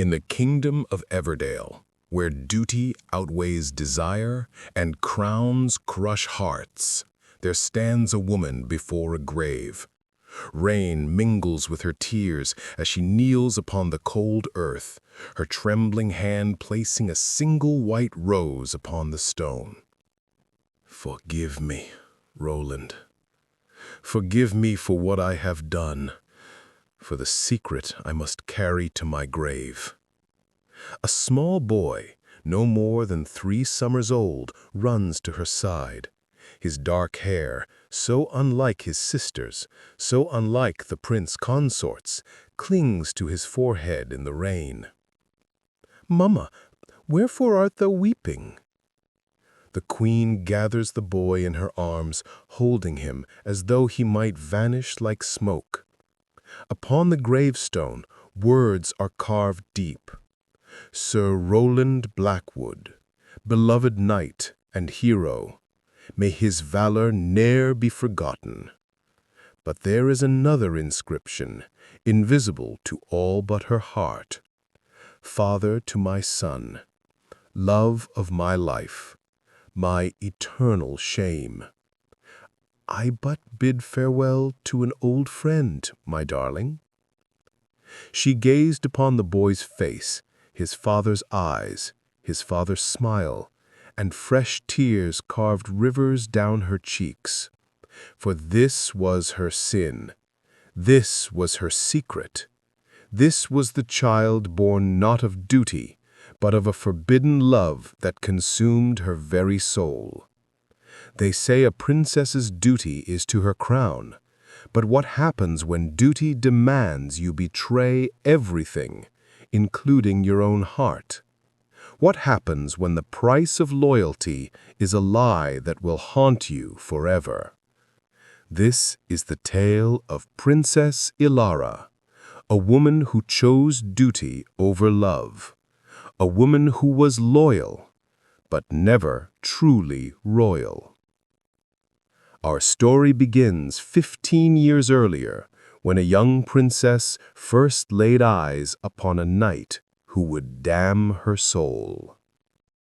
In the kingdom of Everdale, where duty outweighs desire and crowns crush hearts, there stands a woman before a grave. Rain mingles with her tears as she kneels upon the cold earth, her trembling hand placing a single white rose upon the stone. Forgive me, Roland. Forgive me for what I have done, for the secret I must carry to my grave. A small boy, no more than 3 summers old, runs to her side. His dark hair, so unlike his sister's, so unlike the prince consort's, clings to his forehead in the rain. "Mamma, wherefore art thou weeping?" The queen gathers the boy in her arms, holding him as though he might vanish like smoke. Upon the gravestone, words are carved deep. Sir Roland Blackwood, beloved knight and hero, may his valor ne'er be forgotten. But there is another inscription, invisible to all but her heart. Father to my son, love of my life, my eternal shame. I but bid farewell to an old friend, my darling. She gazed upon the boy's face, his father's eyes, his father's smile, and fresh tears carved rivers down her cheeks. For this was her sin. This was her secret. This was the child born not of duty, but of a forbidden love that consumed her very soul. They say a princess's duty is to her crown, but what happens when duty demands you betray everything, including your own heart? What happens when the price of loyalty is a lie that will haunt you forever? This is the tale of Princess Ilara, a woman who chose duty over love, a woman who was loyal, but never truly royal. Our story begins 15 years earlier, when a young princess first laid eyes upon a knight who would damn her soul.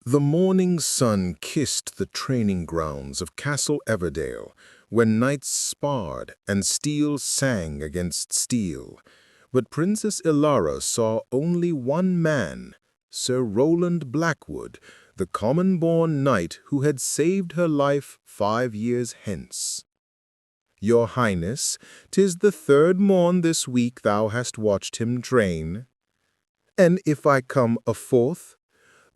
The morning sun kissed the training grounds of Castle Everdale, when knights sparred and steel sang against steel. But Princess Ilara saw only one man, Sir Roland Blackwood, the common-born knight who had saved her life 5 years hence. "Your Highness, 'tis the 3rd morn this week thou hast watched him train. And if I come a 4th?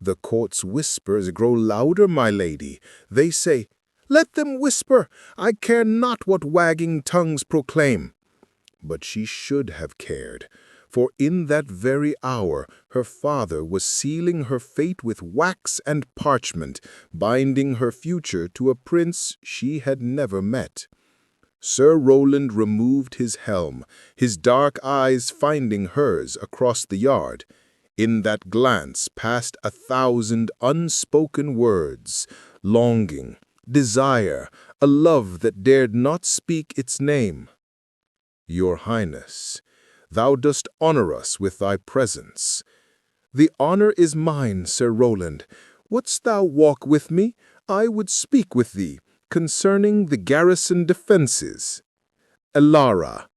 The court's whispers grow louder, my lady. They say, 'Let them whisper, I care not what wagging tongues proclaim.' But she should have cared, for in that very hour her father was sealing her fate with wax and parchment, binding her future to a prince she had never met. Sir Roland removed his helm, his dark eyes finding hers across the yard. In that glance passed 1,000 unspoken words, longing, desire, a love that dared not speak its name. "Your Highness, thou dost honor us with thy presence." "The honor is mine, Sir Roland. Wouldst thou walk with me? I would speak with thee concerning the garrison defenses." "Ilara."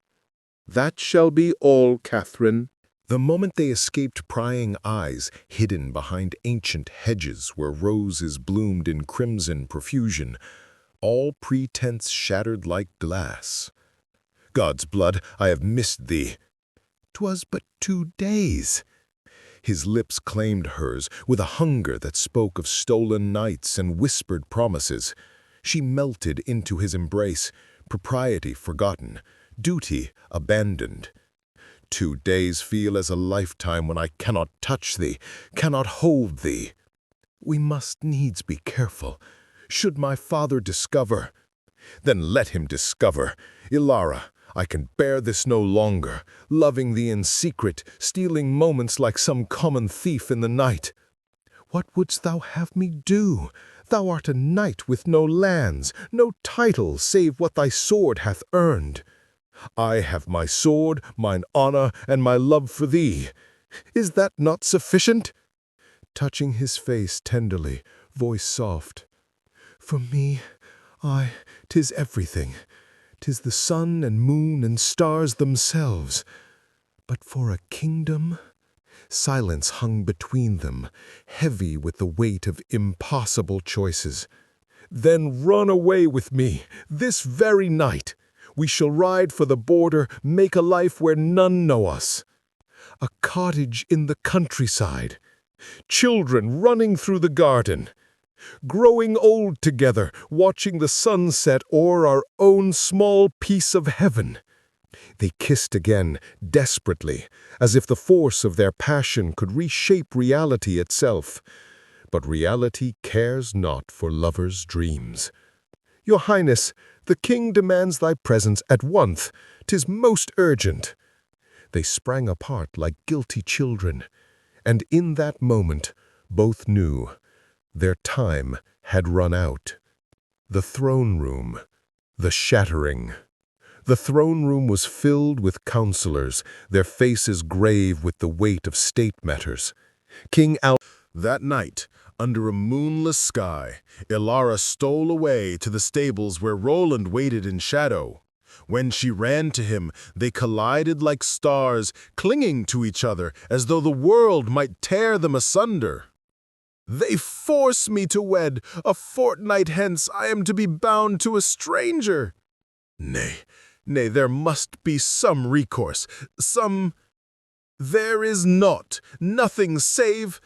"That shall be all, Catherine." The moment they escaped prying eyes, hidden behind ancient hedges where roses bloomed in crimson profusion, all pretense shattered like glass. "God's blood, I have missed thee." "'Twas but 2 days." His lips claimed hers with a hunger that spoke of stolen nights and whispered promises. She melted into his embrace, propriety forgotten, duty abandoned. 2 days feel as a lifetime when I cannot touch thee, cannot hold thee. We must needs be careful. Should my father discover? Then let him discover. Ilara, I can bear this no longer, loving thee in secret, stealing moments like some common thief in the night. What wouldst thou have me do? Thou art a knight with no lands, no title save what thy sword hath earned. I have my sword, mine honor, and my love for thee. Is that not sufficient?" Touching his face tenderly, voice soft. "For me, 'tis everything. 'Tis the sun and moon and stars themselves. But for a kingdom—" Silence hung between them, heavy with the weight of impossible choices. "Then run away with me, this very night. We shall ride for the border, make a life where none know us. A cottage in the countryside. Children running through the garden. Growing old together, watching the sunset o'er our own small piece of heaven." They kissed again, desperately, as if the force of their passion could reshape reality itself. But reality cares not for lovers' dreams. "Your Highness, the king demands thy presence at once. 'Tis most urgent." They sprang apart like guilty children, and in that moment both knew their time had run out. The throne room, the shattering. The throne room was filled with counselors, their faces grave with the weight of state matters. That night, under a moonless sky, Ilara stole away to the stables where Roland waited in shadow. When she ran to him, they collided like stars, clinging to each other as though the world might tear them asunder. "They force me to wed. A fortnight hence I am to be bound to a stranger. Nay, there must be some recourse, some—" "There is naught, nothing save—"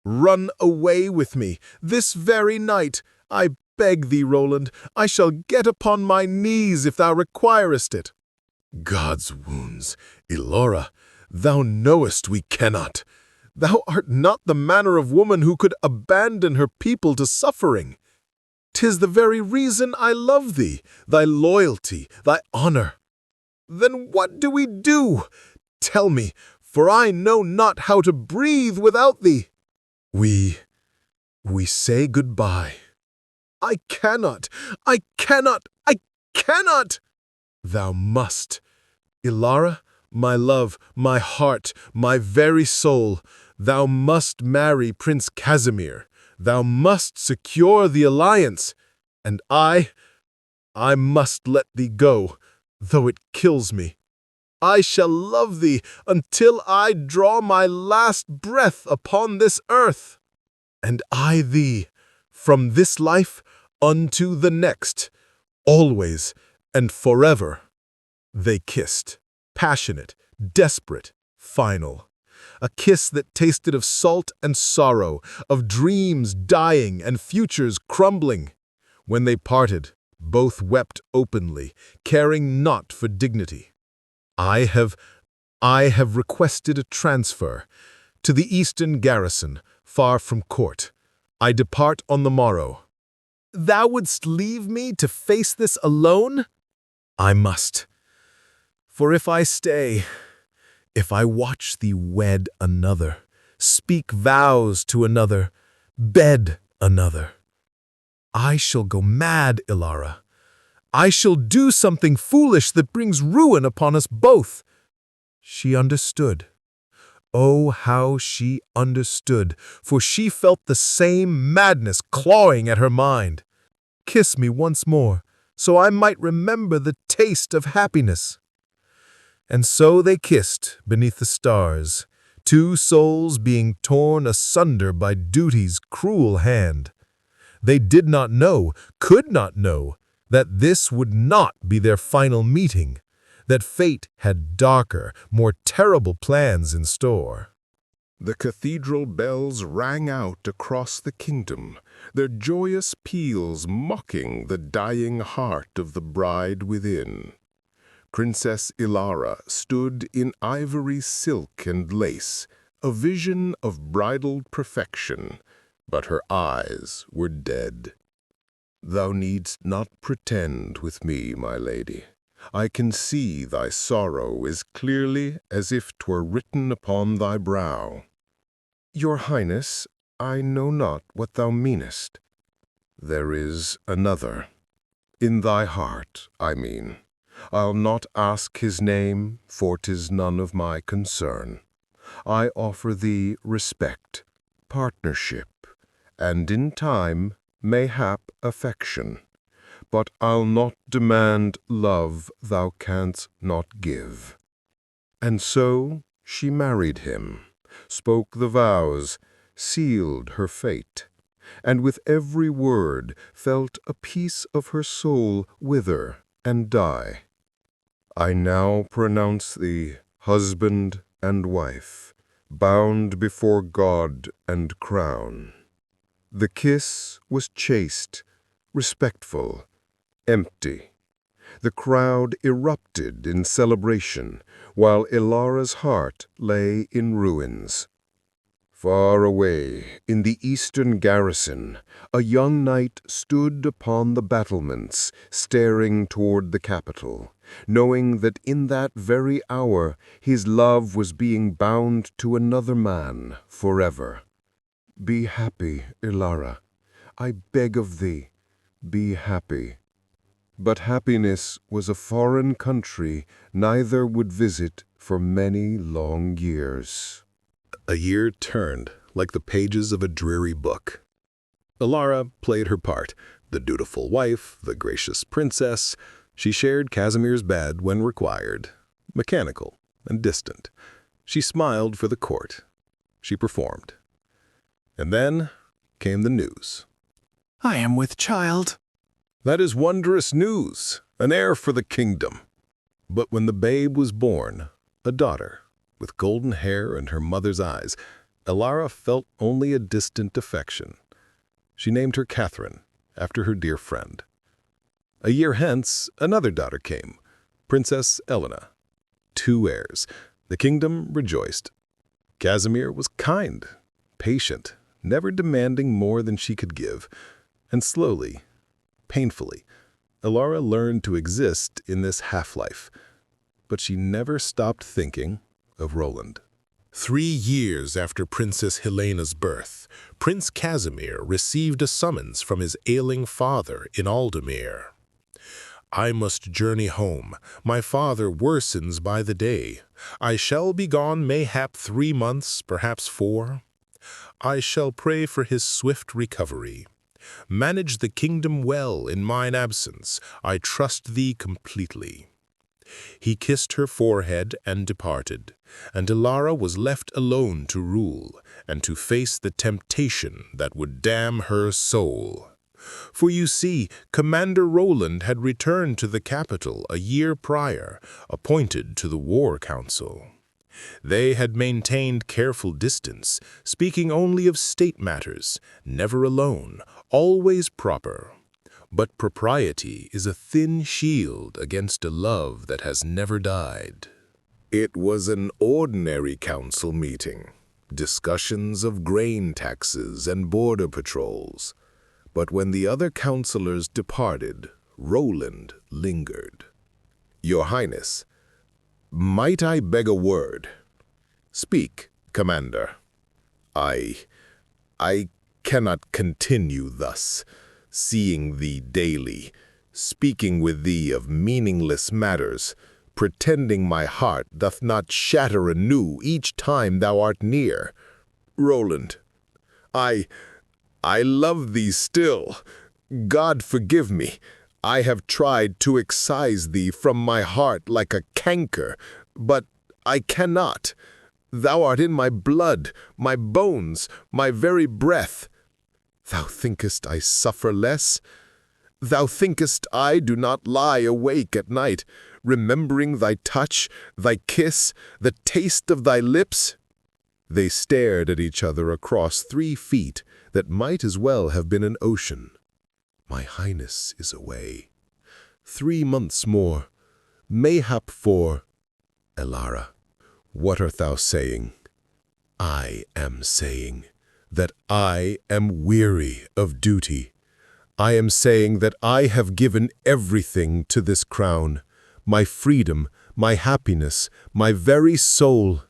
"Run away with me, this very night. I beg thee, Roland, I shall get upon my knees if thou requirest it." "God's wounds, Ilara, thou knowest we cannot. Thou art not the manner of woman who could abandon her people to suffering. 'Tis the very reason I love thee, thy loyalty, thy honor." "Then what do we do? Tell me, for I know not how to breathe without thee." We say goodbye." "I cannot! I cannot! I cannot!" "Thou must. Ilara, my love, my heart, my very soul, thou must marry Prince Casimir. Thou must secure the alliance. And I must let thee go, though it kills me. I shall love thee until I draw my last breath upon this earth. And I thee, from this life unto the next, always and forever." They kissed, passionate, desperate, final. A kiss that tasted of salt and sorrow, of dreams dying and futures crumbling. When they parted, both wept openly, caring naught for dignity. I have requested a transfer to the eastern garrison, far from court. I depart on the morrow." "Thou wouldst leave me to face this alone?" "I must. For if I stay, if I watch thee wed another, speak vows to another, bed another, I shall go mad, Ilara. I shall do something foolish that brings ruin upon us both." She understood. Oh, how she understood, for she felt the same madness clawing at her mind. "Kiss me once more, so I might remember the taste of happiness." And so they kissed beneath the stars, two souls being torn asunder by duty's cruel hand. They did not know, could not know, that this would not be their final meeting, that fate had darker, more terrible plans in store. The cathedral bells rang out across the kingdom, their joyous peals mocking the dying heart of the bride within. Princess Ilara stood in ivory silk and lace, a vision of bridal perfection, but her eyes were dead. "Thou needst not pretend with me, my lady. I can see thy sorrow as clearly as if 'twere written upon thy brow." "Your Highness, I know not what thou meanest." "There is another. In thy heart, I mean. I'll not ask his name, for 'tis none of my concern. I offer thee respect, partnership, and in time, mayhap affection. But I'll not demand love thou canst not give. And so she married him, spoke the vows, sealed her fate, and with every word felt a piece of her soul wither and die. I now pronounce thee husband and wife, bound before God and crown. The kiss was chaste, respectful, empty. The crowd erupted in celebration, while Ilara's heart lay in ruins. Far away, in the eastern garrison, a young knight stood upon the battlements, staring toward the capital, knowing that in that very hour his love was being bound to another man forever. Be happy, Ilara. I beg of thee, be happy. But happiness was a foreign country neither would visit for many long years. A year turned like the pages of a dreary book. Ilara played her part, the dutiful wife, the gracious princess. She shared Casimir's bed when required, mechanical and distant. She smiled for the court. She performed. And then came the news. I am with child. That is wondrous news, an heir for the kingdom. But when the babe was born, a daughter, with golden hair and her mother's eyes, Ilara felt only a distant affection. She named her Catherine, after her dear friend. A year hence, another daughter came, Princess Elena. 2 heirs. The kingdom rejoiced. Casimir was kind, patient, never demanding more than she could give, and slowly, painfully, Ilara learned to exist in this half-life. But she never stopped thinking of Roland. 3 years after Princess Helena's birth, Prince Casimir received a summons from his ailing father in Aldemir. I must journey home. My father worsens by the day. I shall be gone mayhap 3 months, perhaps 4. I shall pray for his swift recovery. Manage the kingdom well in mine absence. I trust thee completely. He kissed her forehead and departed, and Ilara was left alone to rule and to face the temptation that would damn her soul. For you see, Commander Roland had returned to the capital a year prior, appointed to the war council. They had maintained careful distance, speaking only of state matters, never alone, always proper. But propriety is a thin shield against a love that has never died. It was an ordinary council meeting, discussions of grain taxes and border patrols. But when the other councilors departed, Roland lingered. Your Highness, might I beg a word? Speak, Commander. I cannot continue thus, seeing thee daily, speaking with thee of meaningless matters, pretending my heart doth not shatter anew each time thou art near. Roland, I love thee still. God forgive me. I have tried to excise thee from my heart like a canker, but I cannot. Thou art in my blood, my bones, my very breath. Thou thinkest I suffer less? Thou thinkest I do not lie awake at night, remembering thy touch, thy kiss, the taste of thy lips? They stared at each other across 3 feet that might as well have been an ocean. My Highness is away. 3 months more, mayhap 4. Ilara, what art thou saying? I am saying that I am weary of duty. I am saying that I have given everything to this crown, my freedom, my happiness, my very soul,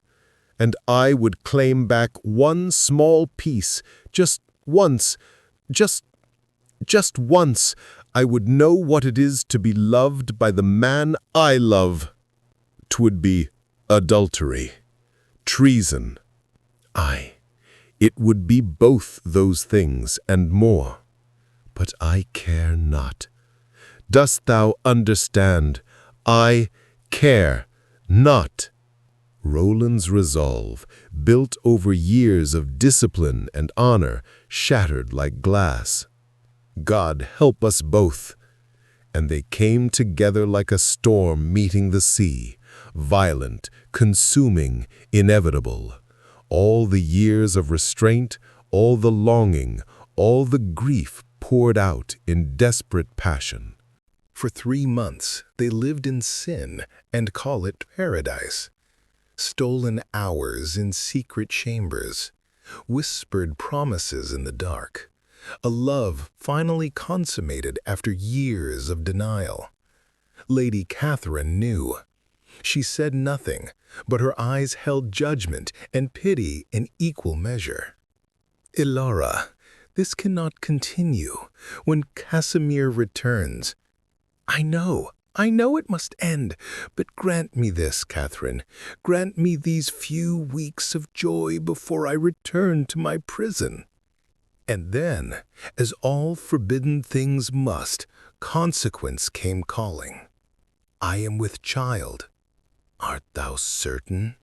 and I would claim back one small piece, just once, just once, I would know what it is to be loved by the man I love. 'Twould be adultery. treason. Aye, it would be both those things and more. But I care not. Dost thou understand? I care not. Roland's resolve, built over years of discipline and honor, shattered like glass. God help us both. And they came together like a storm meeting the sea, violent, consuming, inevitable. All the years of restraint, all the longing, all the grief poured out in desperate passion. For 3 months, they lived in sin and call it paradise. Stolen hours in secret chambers, whispered promises in the dark, a love finally consummated after years of denial. Lady Catherine knew. She said nothing, but her eyes held judgment and pity in equal measure. Ilara, this cannot continue. When Casimir returns, I know it must end, but grant me this, Catherine. Grant me these few weeks of joy before I return to my prison. And then, as all forbidden things must, consequence came calling. I am with child. Art thou certain?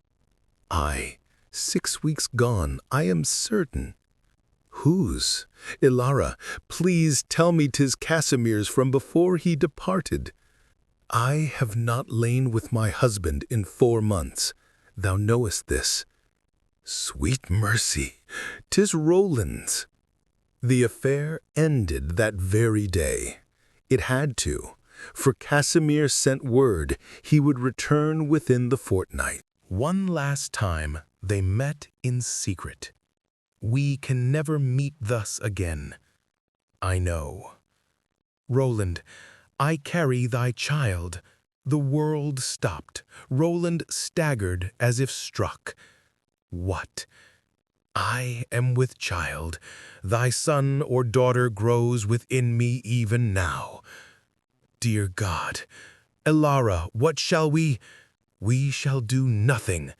Aye, 6 weeks gone, I am certain. Whose? Ilara, please tell me 'tis Casimir's from before he departed. I have not lain with my husband in 4 months. Thou knowest this. Sweet mercy, 'tis Roland's. The affair ended that very day. It had to, for Casimir sent word he would return within the fortnight. One last time they met in secret. We can never meet thus again. I know. Roland, I carry thy child. The world stopped. Roland staggered as if struck. What? I am with child. Thy son or daughter grows within me even now. Dear God, Ilara, what shall we? We shall do nothing.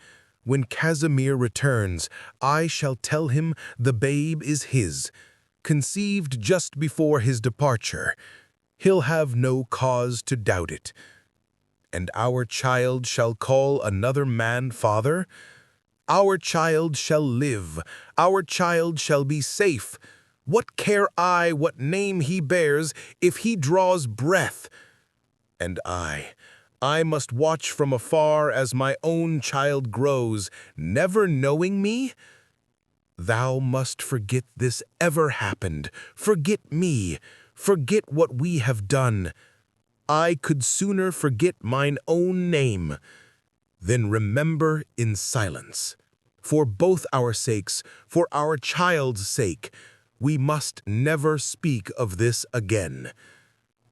When Casimir returns, I shall tell him the babe is his, conceived just before his departure. He'll have no cause to doubt it. And our child shall call another man father? Our child shall live. Our child shall be safe. What care I what name he bears if he draws breath? And I must watch from afar as my own child grows, never knowing me? Thou must forget this ever happened. Forget me. Forget what we have done. I could sooner forget mine own name. Then remember in silence. For both our sakes, for our child's sake, we must never speak of this again.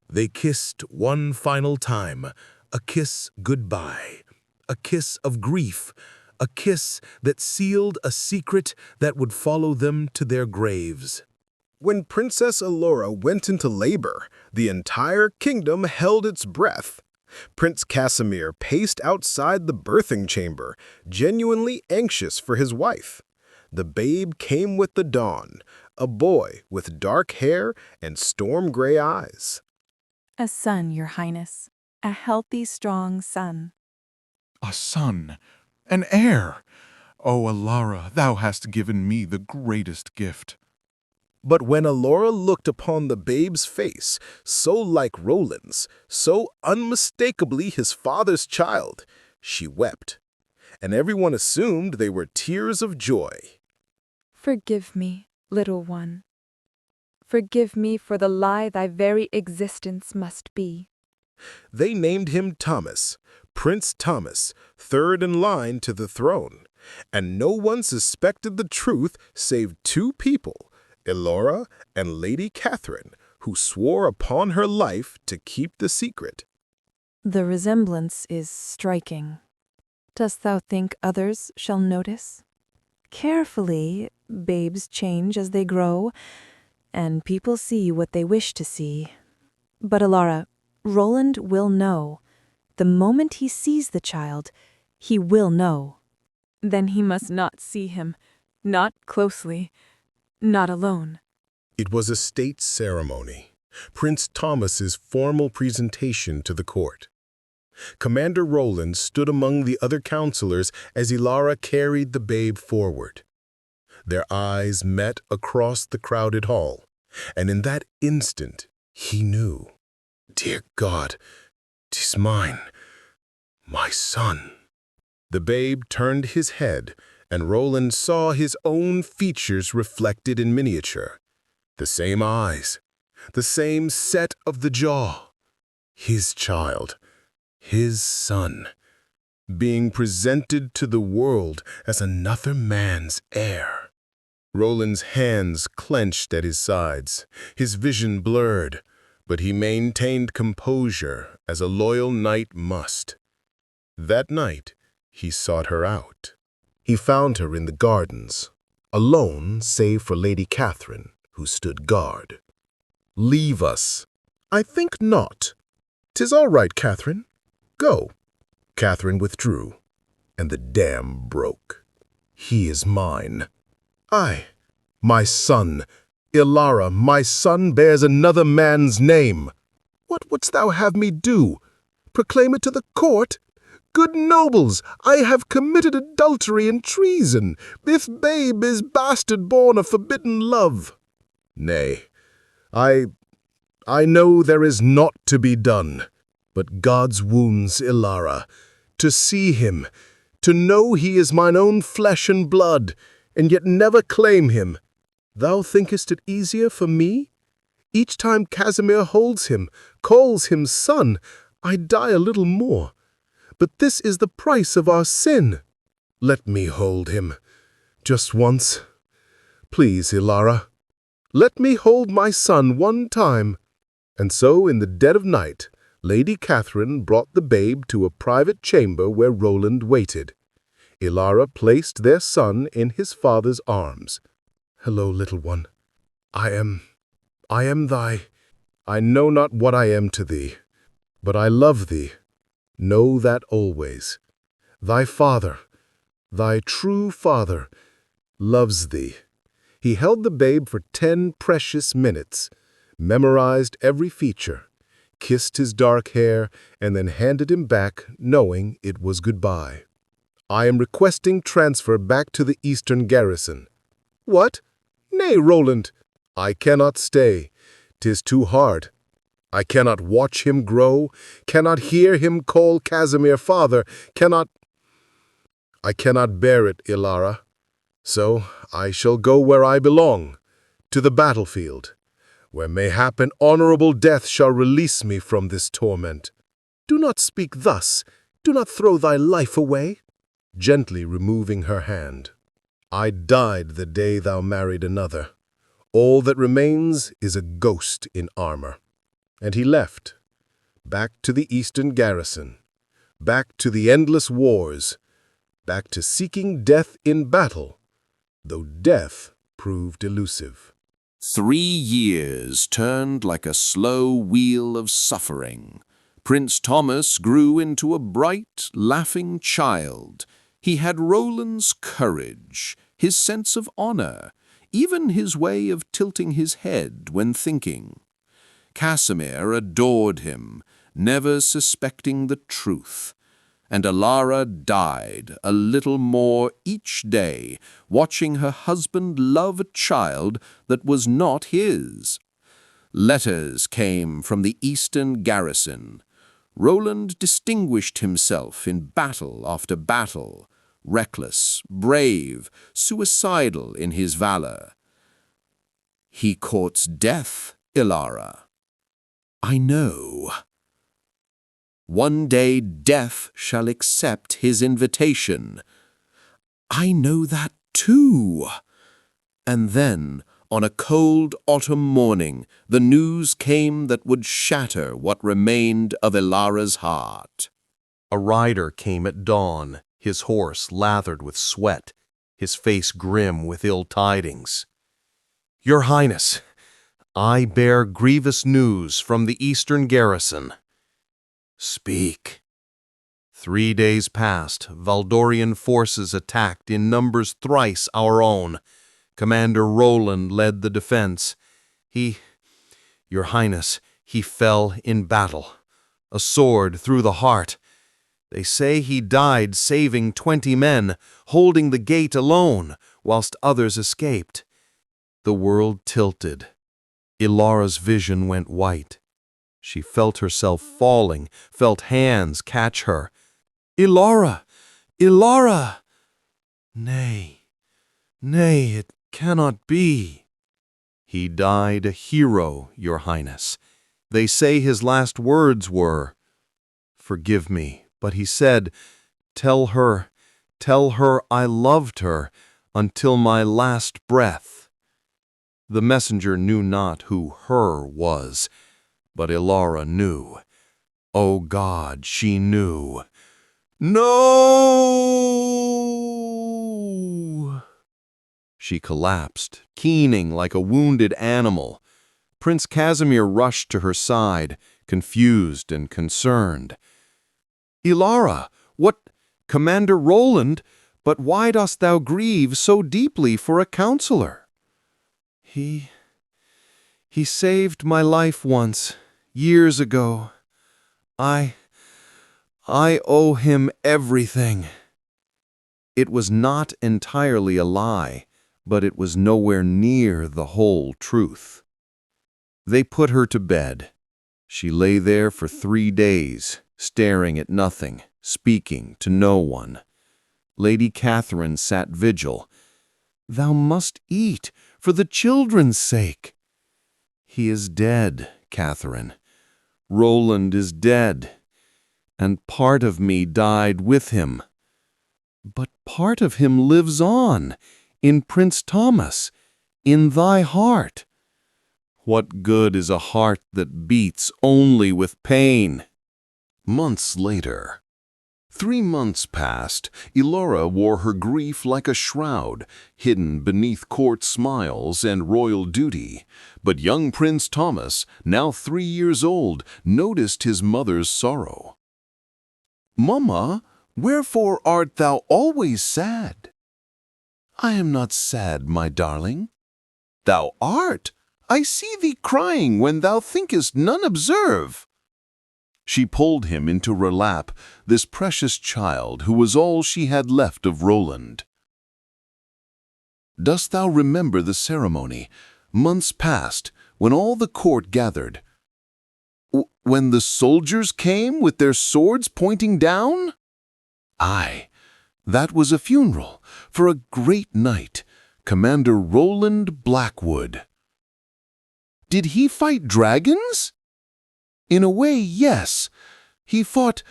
They kissed one final time, a kiss goodbye, a kiss of grief, a kiss that sealed a secret that would follow them to their graves. When Princess Ilara went into labor, the entire kingdom held its breath. Prince Casimir paced outside the birthing chamber, genuinely anxious for his wife. The babe came with the dawn, a boy with dark hair and storm-gray eyes. A son, Your Highness. A healthy, strong son. A son, an heir. O Ilara, thou hast given me the greatest gift. But when Ilara looked upon the babe's face, so like Roland's, so unmistakably his father's child, she wept, and everyone assumed they were tears of joy. Forgive me, little one. Forgive me for the lie thy very existence must be. They named him Thomas, Prince Thomas, third in line to the throne, and no one suspected the truth save 2 people, Ilara and Lady Catherine, who swore upon her life to keep the secret. The resemblance is striking. Dost thou think others shall notice? Carefully, babes change as they grow, and people see what they wish to see. But Ilara, Roland will know. The moment he sees the child, he will know. Then he must not see him, not closely, not alone. It was a state ceremony, Prince Thomas's formal presentation to the court. Commander Roland stood among the other counselors as Ilara carried the babe forward. Their eyes met across the crowded hall, and in that instant he knew. Dear God, 'tis mine, my son. The babe turned his head, and Roland saw his own features reflected in miniature. The same eyes, the same set of the jaw. His child, his son, being presented to the world as another man's heir. Roland's hands clenched at his sides, his vision blurred, but he maintained composure as a loyal knight must. That night, he sought her out. He found her in the gardens, alone save for Lady Catherine, who stood guard. "Leave us." "I think not." "'Tis all right, Catherine. Go." Catherine withdrew, and the dam broke. "He is mine." "I, my son, Ilara, my son bears another man's name." "What wouldst thou have me do? Proclaim it to the court? Good nobles, I have committed adultery and treason. This babe is bastard born of forbidden love." "Nay, I know there is naught to be done, but God's wounds, Ilara, to see him, to know he is mine own flesh and blood, and yet never claim him. Thou thinkest it easier for me? Each time Casimir holds him, calls him son, I die a little more. But this is the price of our sin. Let me hold him, just once. Please, Ilara, let me hold my son one time." And so, in the dead of night, Lady Catherine brought the babe to a private chamber where Roland waited. Ilara placed their son in his father's arms. "Hello, little one. I am thy. I know not what I am to thee, but I love thee. Know that always. Thy father, thy true father, loves thee." He held the babe for 10 precious minutes, memorized every feature, kissed his dark hair, and then handed him back, knowing it was goodbye. "I am requesting transfer back to the Eastern garrison." "What? Nay, Roland." "I cannot stay. 'Tis too hard. I cannot watch him grow, cannot hear him call Casimir father, I cannot bear it, Ilara. So I shall go where I belong, to the battlefield, where mayhap an honorable death shall release me from this torment." "Do not speak thus. Do not throw thy life away." Gently removing her hand. "I died the day thou married another. All that remains is a ghost in armor." And he left, back to the Eastern garrison, back to the endless wars, back to seeking death in battle, though death proved elusive. 3 years turned like a slow wheel of suffering. Prince Thomas grew into a bright, laughing child. He had Roland's courage, his sense of honor, even his way of tilting his head when thinking. Casimir adored him, never suspecting the truth. And Ilara died a little more each day, watching her husband love a child that was not his. Letters came from the Eastern garrison. Roland distinguished himself in battle after battle, reckless, brave, suicidal in his valor. "He courts death, Ilara." "I know. One day death shall accept his invitation." "I know that too." And then, on a cold autumn morning, the news came that would shatter what remained of Ilara's heart. A rider came at dawn, his horse lathered with sweat, his face grim with ill tidings. "Your Highness, I bear grievous news from the Eastern garrison." "Speak." 3 days passed. Valdorian forces attacked in numbers thrice our own. Commander Roland led the defense. Your Highness, he fell in battle. A sword through the heart. They say he died saving 20 men, holding the gate alone, whilst others escaped. The world tilted. Ilara's vision went white. She felt herself falling, felt hands catch her. Ilara! Ilara! Nay, nay, it cannot be. He died a hero, Your Highness. They say his last words were, "Forgive me," but he said, tell her I loved her until my last breath." The messenger knew not who her was, but Ilara knew. O God, she knew. No! She collapsed, keening like a wounded animal. Prince Casimir rushed to her side, confused and concerned. "Ilara, what, Commander Roland, but why dost thou grieve so deeply for a counselor?" He saved my life once, years ago. I owe him everything." It was not entirely a lie, but it was nowhere near the whole truth. They put her to bed. She lay there for 3 days, staring at nothing, speaking to no one. Lady Catherine sat vigil. "Thou must eat, for the children's sake." "He is dead, Catherine. Roland is dead, and part of me died with him. But part of him lives on, in Prince Thomas, in thy heart. What good is a heart that beats only with pain?" Months later. 3 months passed. Ilara wore her grief like a shroud, hidden beneath court smiles and royal duty. But young Prince Thomas, now 3 years old, noticed his mother's sorrow. "Mamma, wherefore art thou always sad?" "I am not sad, my darling." "Thou art. I see thee crying when thou thinkest none observe." She pulled him into her lap, this precious child who was all she had left of Roland. "Dost thou remember the ceremony, months past, when all the court gathered? When the soldiers came with their swords pointing down?" "Aye, that was a funeral for a great knight, Commander Roland Blackwood." "Did he fight dragons?" "In a way, yes. He fought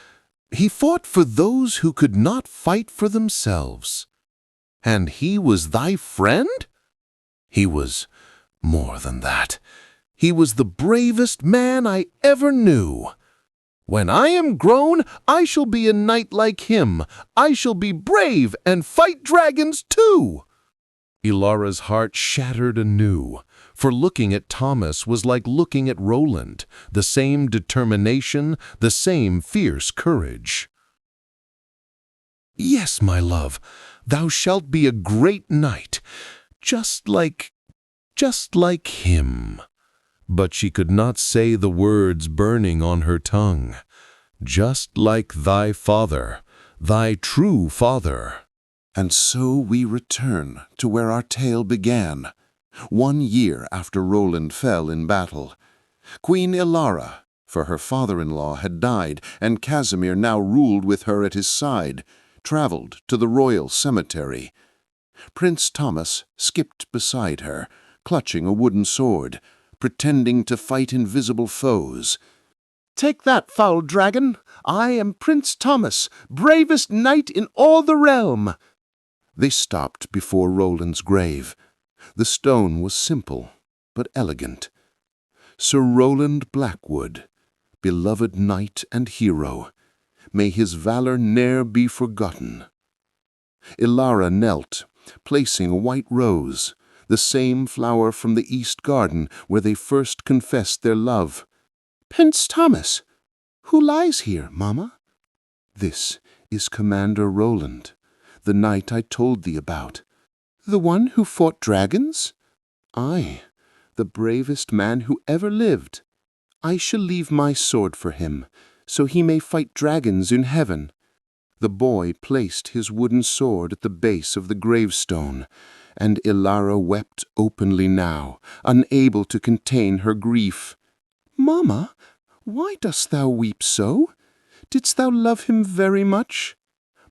for those who could not fight for themselves." "And he was thy friend?" "He was more than that. He was the bravest man I ever knew. When I am grown, I shall be a knight like him. I shall be brave and fight dragons too." Ilara's heart shattered anew, for looking at Thomas was like looking at Roland, the same determination, the same fierce courage. "Yes, my love, thou shalt be a great knight, just like him." But she could not say the words burning on her tongue. "Just like thy father, thy true father." And so we return to where our tale began, 1 year after Roland fell in battle. Queen Ilara, for her father-in-law had died, and Casimir now ruled with her at his side, traveled to the royal cemetery. Prince Thomas skipped beside her, clutching a wooden sword, pretending to fight invisible foes. "Take that, foul dragon! I am Prince Thomas, bravest knight in all the realm." They stopped before Roland's grave. The stone was simple, but elegant. "Sir Roland Blackwood, beloved knight and hero, may his valor ne'er be forgotten." Ilara knelt, placing a white rose, the same flower from the East Garden where they first confessed their love. "Prince Thomas, who lies here, Mamma?" This is Commander Roland, the knight I told thee about. The one who fought dragons? Aye, the bravest man who ever lived. I shall leave my sword for him, so he may fight dragons in heaven." The boy placed his wooden sword at the base of the gravestone, and Ilara wept openly now, unable to contain her grief. "Mamma, why dost thou weep so? Didst thou love him very much?"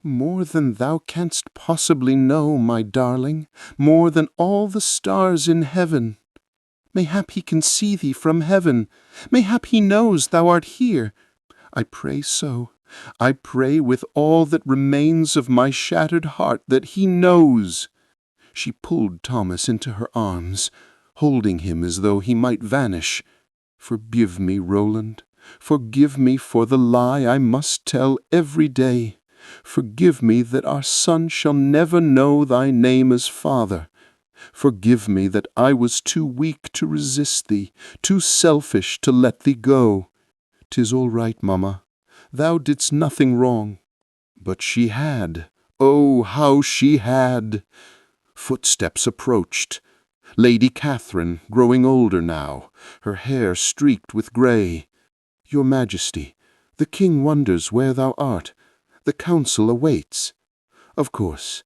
"More than thou canst possibly know, my darling, more than all the stars in heaven." "Mayhap he can see thee from heaven. Mayhap he knows thou art here." "I pray so. I pray with all that remains of my shattered heart that he knows." She pulled Thomas into her arms, holding him as though he might vanish. "Forgive me, Roland. Forgive me for the lie I must tell every day. Forgive me that our son shall never know thy name as father. Forgive me that I was too weak to resist thee, too selfish to let thee go. 'Tis all right, mamma. Thou didst nothing wrong." But she had. Oh, how she had! Footsteps approached. Lady Catherine, growing older now, her hair streaked with grey. "Your Majesty, the king wonders where thou art. The council awaits." "Of course,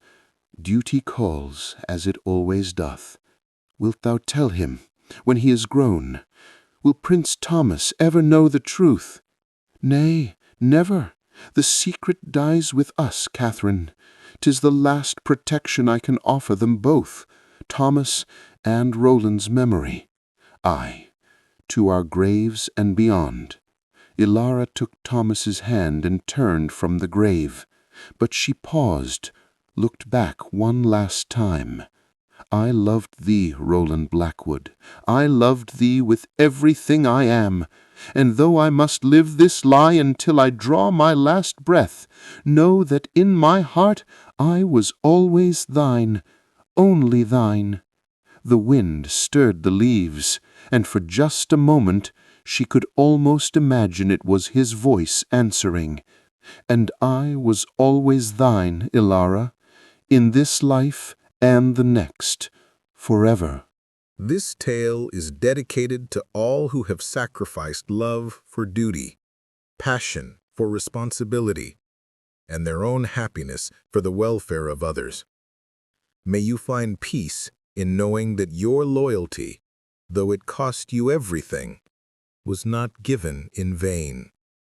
duty calls, as it always doth. Wilt thou tell him, when he is grown? Will Prince Thomas ever know the truth?" "Nay, never. The secret dies with us, Catherine. 'Tis the last protection I can offer them both, Thomas and Roland's memory. Aye, to our graves and beyond." Ilara took Thomas's hand and turned from the grave, but she paused, looked back one last time. "I loved thee, Roland Blackwood. I loved thee with everything I am. And though I must live this lie until I draw my last breath, know that in my heart I was always thine, only thine." The wind stirred the leaves, and for just a moment she could almost imagine it was his voice answering. "And I was always thine, Ilara, in this life and the next, forever." This tale is dedicated to all who have sacrificed love for duty, passion for responsibility, and their own happiness for the welfare of others. May you find peace in knowing that your loyalty, though it cost you everything, was not given in vain.